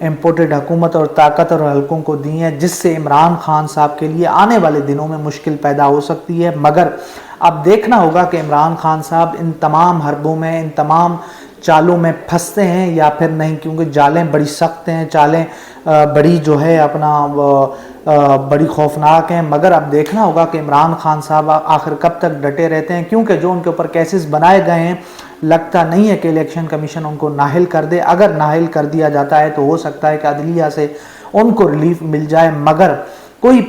Imported حکومت اور طاقت اور حلقوں کو دی ہیں، جس سے عمران خان صاحب کے لیے آنے والے دنوں میں مشکل پیدا ہو سکتی ہے۔ مگر اب دیکھنا ہوگا کہ عمران خان صاحب ان تمام حربوں میں، ان تمام چالوں میں پھنستے ہیں یا پھر نہیں، کیونکہ جالیں بڑی سخت ہیں، چالیں بڑی جو ہے اپنا بڑی خوفناک ہیں۔ مگر اب دیکھنا ہوگا کہ عمران خان صاحب آخر کب تک ڈٹے رہتے ہیں، کیونکہ جو ان کے اوپر کیسز بنائے گئے ہیں لگتا نہیں ہے کہ الیکشن کمیشن ان کو نااہل کر دے۔ اگر نااہل کر دیا جاتا ہے تو ہو سکتا ہے کہ عدلیہ سے ان کو ریلیف مل جائے، مگر کوئی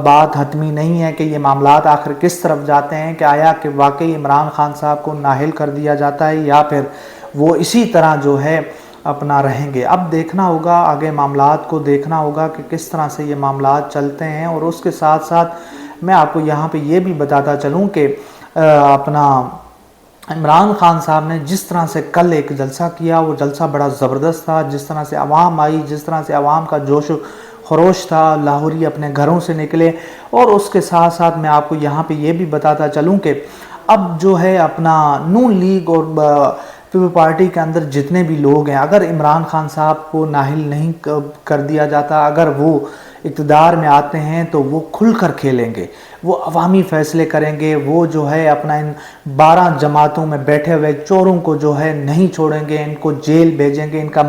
بات حتمی نہیں ہے کہ یہ معاملات آخر کس طرف جاتے ہیں، کہ آیا کہ واقعی عمران خان صاحب کو نااہل کر دیا جاتا ہے یا پھر وہ اسی طرح جو ہے اپنا رہیں گے۔ اب دیکھنا ہوگا، آگے معاملات کو دیکھنا ہوگا کہ کس طرح سے یہ معاملات چلتے ہیں۔ اور اس کے ساتھ ساتھ میں آپ کو یہاں پہ یہ بھی بتاتا چلوں کہ اپنا عمران خان صاحب نے جس طرح سے کل ایک جلسہ کیا، وہ جلسہ بڑا زبردست تھا، جس طرح سے عوام آئی، جس طرح سے عوام کا جوش و خروش تھا، لاہوری اپنے گھروں سے نکلے۔ اور اس کے ساتھ ساتھ میں آپ کو یہاں پہ یہ بھی بتاتا چلوں کہ اب جو ہے اپنا نون لیگ اور پیپل پارٹی کے اندر جتنے بھی لوگ ہیں، اگر عمران خان صاحب کو نااہل نہیں کر دیا جاتا، اگر وہ اقتدار میں آتے ہیں تو وہ کھل کر کھیلیں گے، وہ عوامی فیصلے کریں گے، وہ جو ہے اپنا ان 12 جماعتوں میں بیٹھے ہوئے چوروں کو جو ہے نہیں چھوڑیں گے، ان کو جیل بھیجیں گے، ان کا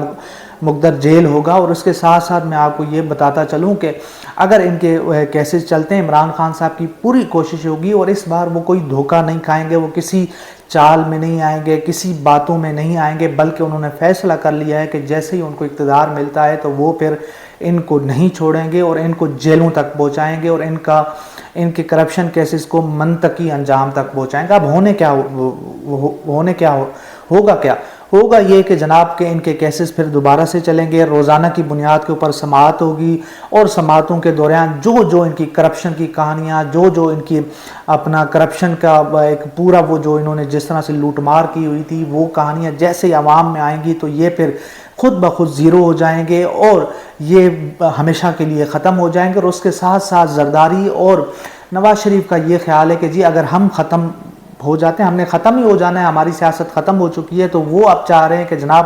مقدر جیل ہوگا۔ اور اس کے ساتھ ساتھ میں آپ کو یہ بتاتا چلوں کہ اگر ان کے کیسز چلتے ہیں، عمران خان صاحب کی پوری کوشش ہوگی اور اس بار وہ کوئی دھوکہ نہیں کھائیں گے، وہ کسی چال میں نہیں آئیں گے، کسی باتوں میں نہیں آئیں گے، بلکہ انہوں نے فیصلہ کر لیا ہے کہ جیسے ہی ان کو اقتدار ملتا ہے تو وہ پھر ان کو نہیں چھوڑیں گے اور ان کو جیلوں تک پہنچائیں گے اور ان کے کرپشن کیسز کو منطقی انجام تک پہنچائیں گے۔ اب ہوگا یہ کہ جناب کہ ان کے کیسز پھر دوبارہ سے چلیں گے، روزانہ کی بنیاد کے اوپر سماعت ہوگی، اور سماعتوں کے دوران جو ان کی کرپشن کی کہانیاں، جو ان کی اپنا کرپشن کا ایک پورا وہ جو انہوں نے جس طرح سے لوٹ مار کی ہوئی تھی، وہ کہانیاں جیسے عوام میں آئیں گی تو یہ پھر خود بخود زیرو ہو جائیں گے اور یہ ہمیشہ کے لیے ختم ہو جائیں گے۔ اور اس کے ساتھ ساتھ زرداری اور نواز شریف کا یہ خیال ہے کہ جی اگر ہم ختم ہو جاتے ہیں، ہم نے ختم ہی ہو جانا ہے، ہماری سیاست ختم ہو چکی ہے، تو وہ اب چاہ رہے ہیں کہ جناب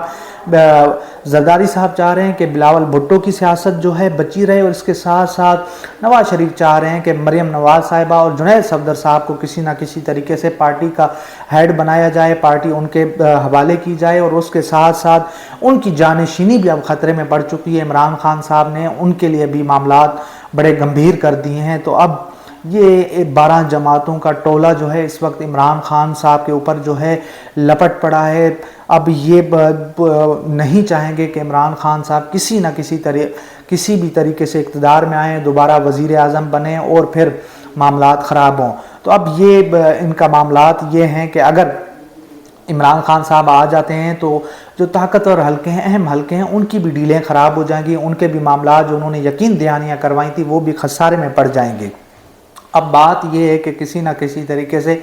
زرداری صاحب چاہ رہے ہیں کہ بلاول بھٹو کی سیاست جو ہے بچی رہے، اور اس کے ساتھ ساتھ نواز شریف چاہ رہے ہیں کہ مریم نواز صاحبہ اور جنید صفدر صاحب کو کسی نہ کسی طریقے سے پارٹی کا ہیڈ بنایا جائے، پارٹی ان کے حوالے کی جائے، اور اس کے ساتھ ساتھ ان کی جانشینی بھی اب خطرے میں پڑ چکی ہے۔ عمران خان صاحب نے ان کے لیے بھی معاملات بڑے گمبھیر کر دیے ہیں، تو اب یہ 12 جماعتوں کا ٹولہ جو ہے اس وقت عمران خان صاحب کے اوپر جو ہے لپٹ پڑا ہے۔ اب یہ نہیں چاہیں گے کہ عمران خان صاحب کسی بھی طریقے سے اقتدار میں آئیں، دوبارہ وزیر اعظم بنیں اور پھر معاملات خراب ہوں۔ تو اب یہ ان کا معاملات یہ ہیں کہ اگر عمران خان صاحب آ جاتے ہیں تو جو طاقتور حلقے ہیں، اہم حلقے ہیں، ان کی بھی ڈیلیں خراب ہو جائیں گی، ان کے بھی معاملات جو انہوں نے یقین دہانیاں کروائیں تھی وہ بھی خسارے میں پڑ جائیں گے۔ اب بات یہ ہے کہ کسی نہ کسی طریقے سے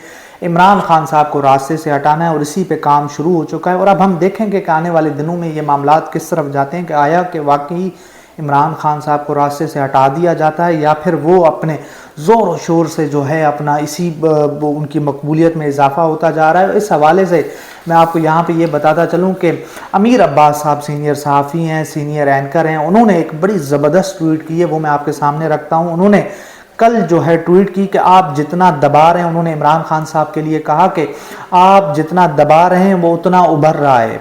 عمران خان صاحب کو راستے سے ہٹانا ہے، اور اسی پہ کام شروع ہو چکا ہے۔ اور اب ہم دیکھیں گے کہ آنے والے دنوں میں یہ معاملات کس طرف جاتے ہیں، کہ آیا کہ واقعی عمران خان صاحب کو راستے سے ہٹا دیا جاتا ہے یا پھر وہ اپنے زور و شور سے جو ہے اپنا ان کی مقبولیت میں اضافہ ہوتا جا رہا ہے۔ اس حوالے سے میں آپ کو یہاں پہ یہ بتاتا چلوں کہ امیر عباس صاحب سینئر صحافی ہیں، سینئر اینکر ہیں، انہوں نے ایک بڑی زبردست ٹویٹ کی ہے، وہ میں آپ کے سامنے رکھتا ہوں۔ انہوں نے کل جو ہے ٹویٹ کی کہ آپ جتنا دبا رہے ہیں، انہوں نے عمران خان صاحب کے لیے کہا کہ آپ جتنا دبا رہے ہیں وہ اتنا ابھر رہا ہے،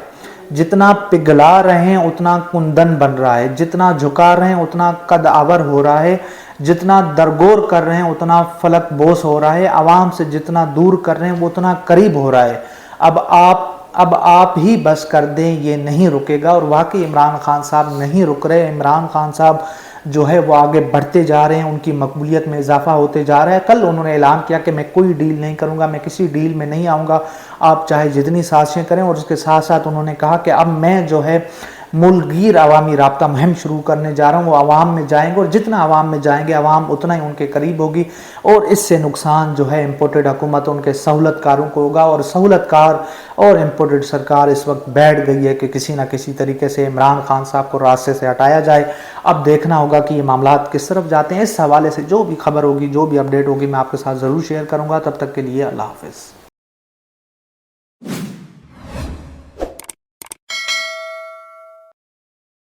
جتنا پگھلا رہے ہیں اتنا کندن بن رہا ہے، جتنا جھکا رہے ہیں اتنا قد آور ہو رہا ہے، جتنا درگور کر رہے ہیں اتنا فلک بوس ہو رہا ہے، عوام سے جتنا دور کر رہے ہیں وہ اتنا قریب ہو رہا ہے۔ اب آپ ہی بس کر دیں، یہ نہیں رکے گا۔ اور واقعی عمران خان صاحب نہیں رک رہے، عمران خان صاحب جو ہے وہ آگے بڑھتے جا رہے ہیں، ان کی مقبولیت میں اضافہ ہوتے جا رہا ہے۔ کل انہوں نے اعلان کیا کہ میں کوئی ڈیل نہیں کروں گا، میں کسی ڈیل میں نہیں آؤں گا، آپ چاہے جتنی سازشیں کریں۔ اور اس کے ساتھ ساتھ انہوں نے کہا کہ اب میں جو ہے ملک گیر عوامی رابطہ مہم شروع کرنے جا رہا ہوں، وہ عوام میں جائیں گے، اور جتنا عوام میں جائیں گے عوام اتنا ہی ان کے قریب ہوگی، اور اس سے نقصان جو ہے امپورٹڈ حکومت ان کے سہولت کاروں کو ہوگا۔ اور سہولت کار اور امپورٹڈ سرکار اس وقت بیٹھ گئی ہے کہ کسی نہ کسی طریقے سے عمران خان صاحب کو راستے سے ہٹایا جائے۔ اب دیکھنا ہوگا کہ یہ معاملات کس طرف جاتے ہیں۔ اس حوالے سے جو بھی خبر ہوگی، جو بھی اپڈیٹ ہوگی، میں آپ کے ساتھ ضرور شیئر کروں گا۔ تب تک کے لیے اللہ حافظ۔